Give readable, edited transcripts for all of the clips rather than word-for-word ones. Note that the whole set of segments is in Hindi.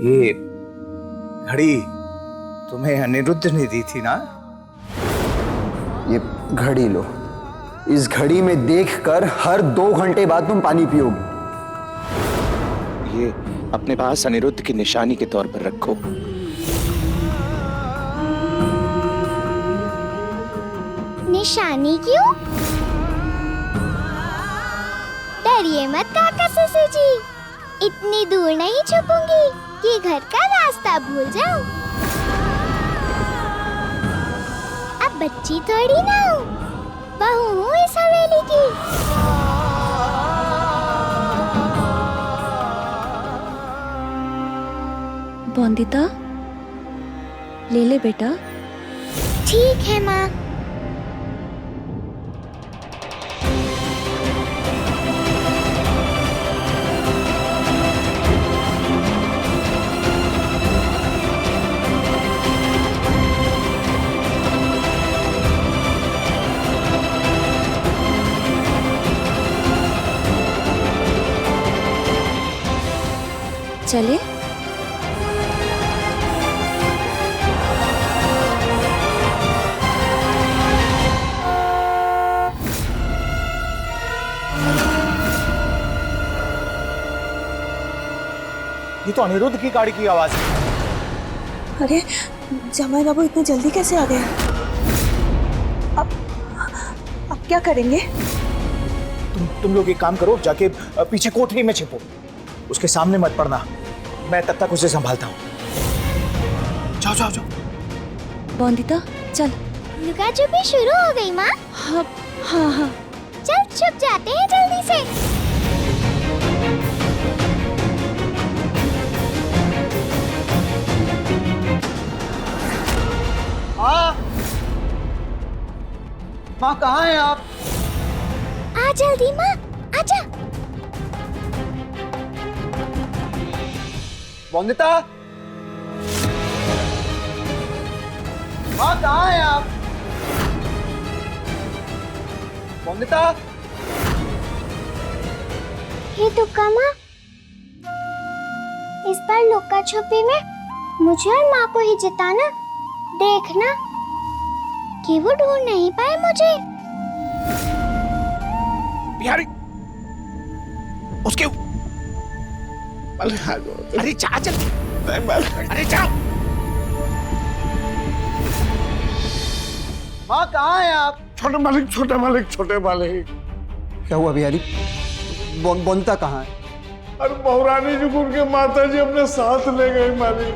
ये घड़ी तुम्हें अनिरुद्ध ने दी थी ना? ये घड़ी लो। इस घड़ी में देखकर हर 2 घंटे बाद तुम पानी पियोगे। ये अपने पास अनिरुद्ध की निशानी के तौर पर रखो। निशानी क्यों? डरिए मत काका ससुर जी, इतनी दूर नहीं छुपूंगी कि घर का रास्ता भूल जाऊं। अब बच्ची थोड़ी ना हूँ, बहू हूँ इस हवेली की। बॉन्दिता, ले ले बेटा। ठीक है माँ। चले। ये तो अनिरुद्ध की गाड़ी की आवाज है। अरे जमाई बाबू इतनी जल्दी कैसे आ गए? अब क्या करेंगे? तुम लोग एक काम करो, जाके पीछे कोठरी में छिपो, उसके सामने मत पड़ना। मैं तब तक उसे संभालता हूँ। जाओ जाओ जाओ। बॉन्दिता चल। लुका छुपी शुरू हो गई माँ। हाँ हाँ हाँ। चल छुप जाते हैं जल्दी से। माँ कहाँ हैं आप? आ जल्दी माँ, आजा। वंदिता, माँ कहाँ हैं आप? वंदिता, हे दुक्का माँ, इस बार लुका छुपी में मुझे और माँ को ही जिताना। देखना कि वो ढूंढ नहीं पाए मुझे। बिहारी, उसके अरे जा चल। अरे जाओ। माँ कहाँ हैं आप? छोटे मालिक, छोटे मालिक, छोटे मालिक। क्या हुआ बिहारी? वंदिता कहाँ है? अरे बहुरानी जी को उनके माता जी अपने साथ ले गए मालिक।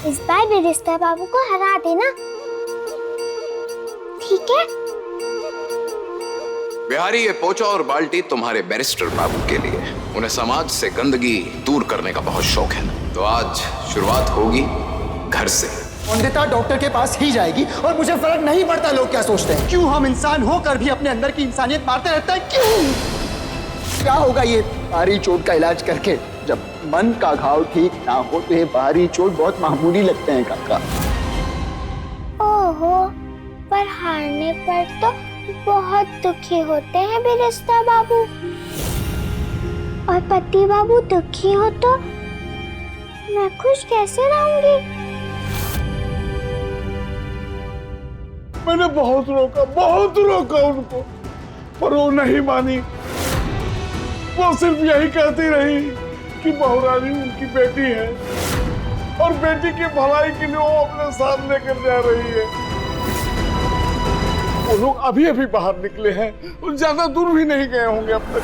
इस बार बेरिस्ता बाबू को हरा देना, ठीक है? बिहारी, ये पोचा और बाल्टी तुम्हारे बैरिस्टर बाबू के लिए। उन्हें समाज से गंदगी दूर करने का बहुत शौक है, तो आज शुरुआत होगी घर से। वंदिता डॉक्टर के पास ही जाएगी और मुझे फर्क नहीं पड़ता लोग क्या सोचते हैं। क्यों हम इंसान होकर भी अपने अंदर की इंसानियत मारते रहते हैं? क्यों? क्या होगा ये भारी चोट का इलाज करके? जब मन का घाव ठीक ना हो तो ये भारी चोट बहुत मामूली लगते हैं काका। ओहो, पर हारने पर तो बहुत दुखी होते हैं बेरिस्ता बाबू। और पति बाबू दुखी हो तो मैं खुश कैसे रहूंगी? मैंने बहुत रोका उनको, पर वो नहीं मानी। वो सिर्फ यही कहती रही कि बहुरानी उनकी बेटी है और बेटी की भलाई के लिए वो अपने साथ लेकर जा रही है। वो लोग अभी अभी बाहर निकले हैं और ज्यादा दूर भी नहीं गए होंगे अब तक।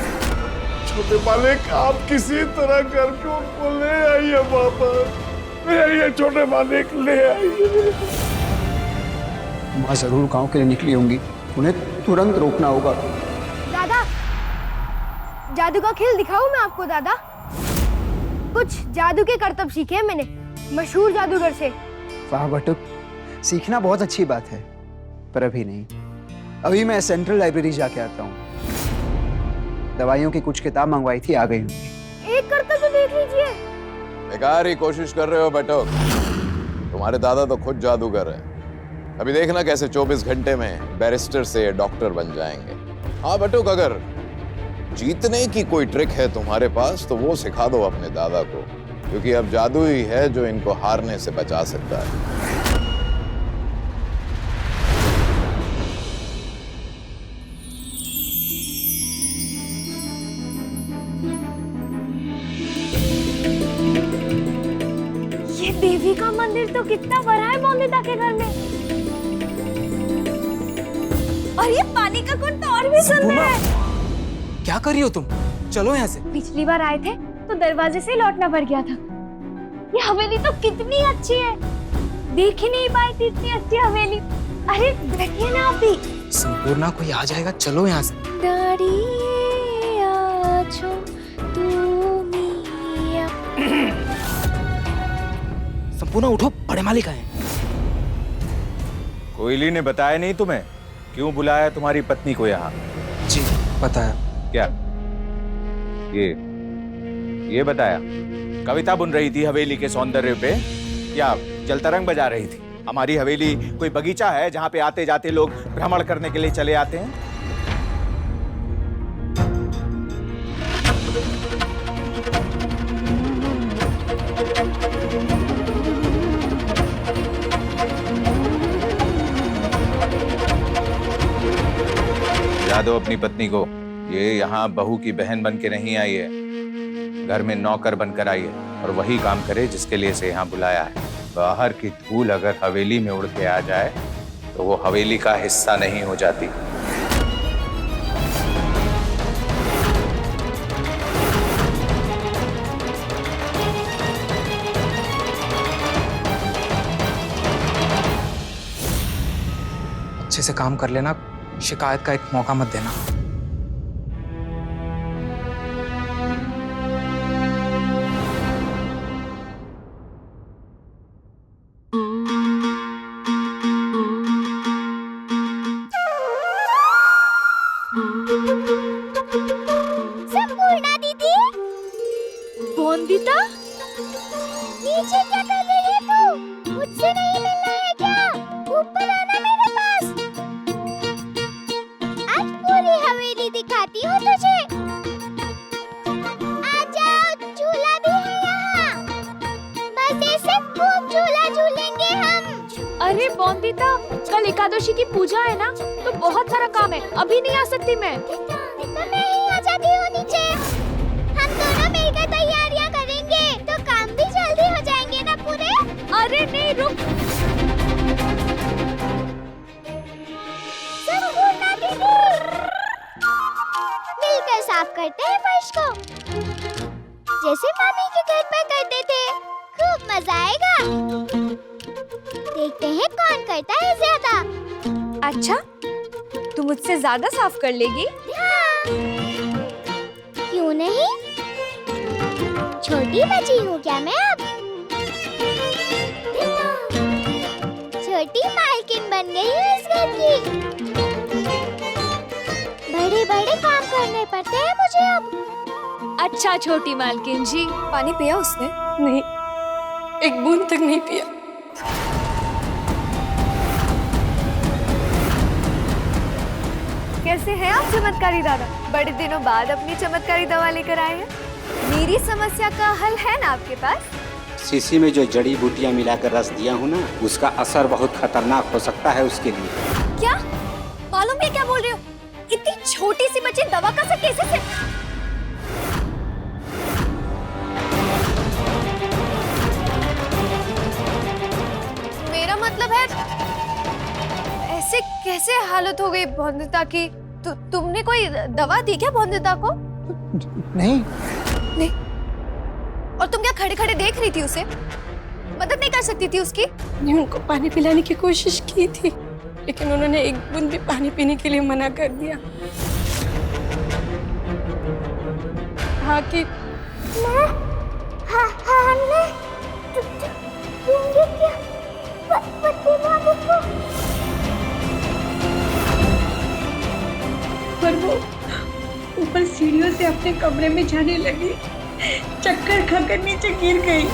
छोटे मालिक, आप किसी तरह करके उनको ले आइए वापस। ले आइए छोटे मालिक, ले आइए। माँ जरूर गांव के लिए निकली होंगी, उन्हें तुरंत रोकना होगा। दादा, जादू का खेल दिखाऊं मैं आपको दादा? कुछ जादू के करतब सीखे हैं मैंने मशहूर जादूगर से। वाह बटुक, सीखना बहुत अच्छी बात है, पर अभी नहीं। अभी मैं सेंट्रल लाइब्रेरी जाके आता हूँ। दवाइयों की कुछ किताब मंगवाई थी, आ गई होंगी। एक करतब तो देख लीजिए। बेकार ही कोशिश कर रहे हो बटुक, तुम्हारे दादा तो खुद जादूगर है। अभी देखना कैसे 24 घंटे में बैरिस्टर से डॉक्टर बन जाएंगे। हाँ बटुक, अगर जीतने की कोई ट्रिक है तुम्हारे पास तो वो सिखा दो अपने दादा को, क्योंकि अब जादू ही है जो इनको हारने से बचा सकता है। ये देवी का मंदिर तो कितना बड़ा है बोंदिता के घर में, और ये पानी का कुंड तो और भी सुंदर है। क्या कर रही हो तुम? चलो यहाँ से। पिछली बार आए थे तो दरवाजे से लौटना पड़ गया था। ये हवेली तो कितनी अच्छी है, देख ही नहीं पाई थी इतनी अच्छी हवेली। अरे बैठिए ना आप भी। संपूर्णा कोई आ जाएगा, चलो यहाँ से। संपूर्णा उठो, बड़े मालिक आए। कोयली ने बताया नहीं तुम्हें क्यों बुलाया तुम्हारी पत्नी को यहाँ? जी पता है। क्या ये बताया? कविता बुन रही थी हवेली के सौंदर्य पे या जलतरंग बजा रही थी? हमारी हवेली कोई बगीचा है जहाँ पे आते जाते लोग भ्रमण करने के लिए चले आते हैं? याद हो अपनी पत्नी को, ये यहाँ बहू की बहन बन के नहीं आई है, घर में नौकर बनकर आई है, और वही काम करे जिसके लिए इसे यहाँ बुलाया है। बाहर की धूल अगर हवेली में उड़ के आ जाए तो वो हवेली का हिस्सा नहीं हो जाती। अच्छे से काम कर लेना, शिकायत का एक मौका मत देना। संपूर्णा दीदी, बोंदिता, नीचे क्या कर रही है तू? मुझसे नहीं मिलना है क्या? ऊपर आना मेरे पास। आज पूरी हवेली दिखाती हूँ तुझे। आ जाओ, झूला भी है यहाँ। मजे से खूब झूला झूलेंगे हम। अरे बोंदिता, कल एकादशी की पूजा है ना, तो बहुत सारा काम है, अभी नहीं आ सकती मैं। तो मैं ही आ जाती हूँ नीचे। हम दोनों मिलकर तैयारियां करेंगे तो काम भी जल्दी हो जाएंगे ना पूरे। अरे नहीं, रुक। संपूर्णा दीदी, मिलकर साफ करते हैं फर्श को, जैसे मामी के घर पर करते थे। खूब मजा आएगा। देखते हैं कौन करता है ज्यादा। अच्छा, तू मुझसे ज्यादा साफ कर लेगी? हाँ, क्यों नहीं? छोटी बची हूँ क्या मैं अब? छोटी मालकिन बन गई हूँ इस घर की। बड़े बड़े काम करने पड़ते हैं मुझे अब। अच्छा छोटी मालकिन जी। पानी पिया उसने? नहीं, एक बूंद तक नहीं पिया। कैसे हैं आप चमत्कारी दादा? बड़े दिनों बाद अपनी चमत्कारी दवा लेकर आए हैं। मेरी समस्या का हल है ना आपके पास? शीशी में जो जड़ी बूटियां मिलाकर रस दिया हूँ ना, उसका असर बहुत खतरनाक हो सकता है उसके लिए। क्या? मालूम है क्या बोल रहे हो? इतनी छोटी सी बच्ची दवा का असर कैसे से? मेरा मतलब है, ऐसे कैसे हालत हो गई बोंदिता की? तुमने कोई दवा दी क्या बोंदिता को? नहीं। नहीं। और तुम क्या खड़े खड़े देख रही थी उसे? मदद नहीं कर सकती थी उसकी? मैंने उनको पानी पिलाने की कोशिश की थी, लेकिन उन्होंने एक बूंद भी पानी पीने के लिए मना कर दिया। हाँ कि हमने दूंगी क्या पति बाबू को? पर वो ऊपर सीढ़ियों से अपने कमरे में जाने लगी, चक्कर खाकर नीचे गिर गई।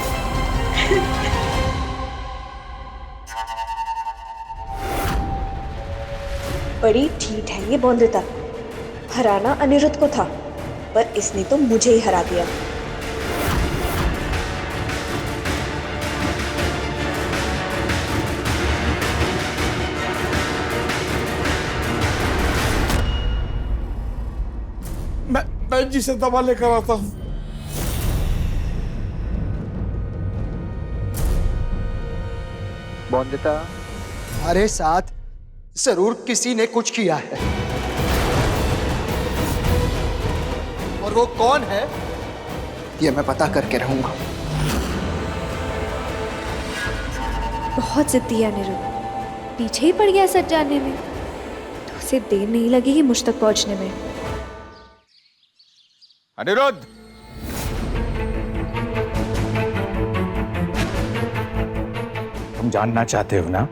बड़ी ठीक है ये बोंदिता। हराना अनिरुद्ध को था, पर इसने तो मुझे ही हरा दिया। मैं जी से दवा लेकर आता हूँ। बॉन्दिता, हमारे साथ जरूर किसी ने कुछ किया है, और वो कौन है ये मैं पता करके रहूंगा। बहुत जिद्दी है अनिरुद्ध, पीछे ही पड़ गया सच जानने में, तो उसे देर नहीं लगेगी मुझ तक पहुंचने में। अनिरुद्ध, तुम जानना चाहते हो ना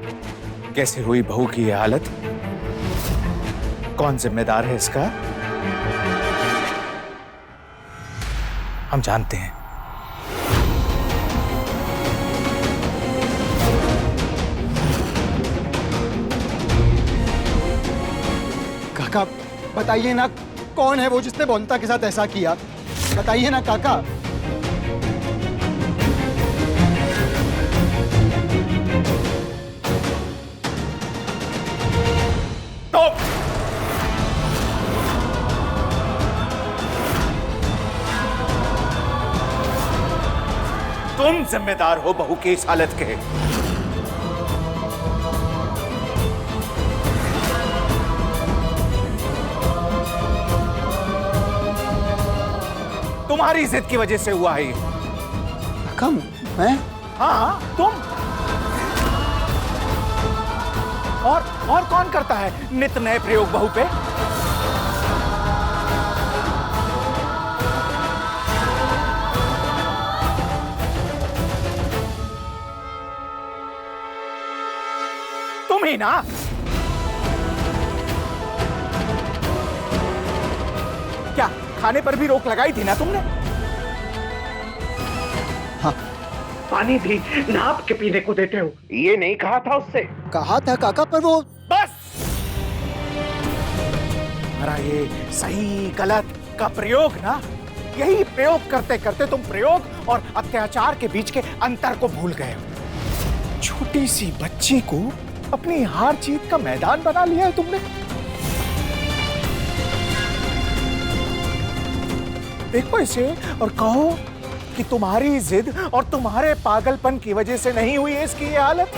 कैसे हुई बहू की ये हालत? कौन जिम्मेदार है इसका? हम जानते हैं। काका बताइए ना, कौन है वो जिसने बॉन्दिता के साथ ऐसा किया? बताइए ना काका। तुम जिम्मेदार हो बहू की इस हालत के। तुम्हारी जिद की वजह से हुआ है ये। काका मैं? हाँ तुम। और कौन करता है नित नए प्रयोग बहू पे? तुम ही ना। क्या खाने पर भी रोक लगाई थी ना तुमने? हाँ। पानी भी नाप के पीने को देते हो, ये नहीं कहा था उससे? कहा था काका, पर वो बस। हमारा ये सही गलत का प्रयोग ना, यही प्रयोग करते करते तुम प्रयोग और अत्याचार के बीच के अंतर को भूल गए हो। छोटी सी बच्ची को अपनी हार जीत का मैदान बना लिया है तुमने। देखो इसे और कहो कि तुम्हारी जिद और तुम्हारे पागलपन की वजह से नहीं हुई है इसकी ये हालत।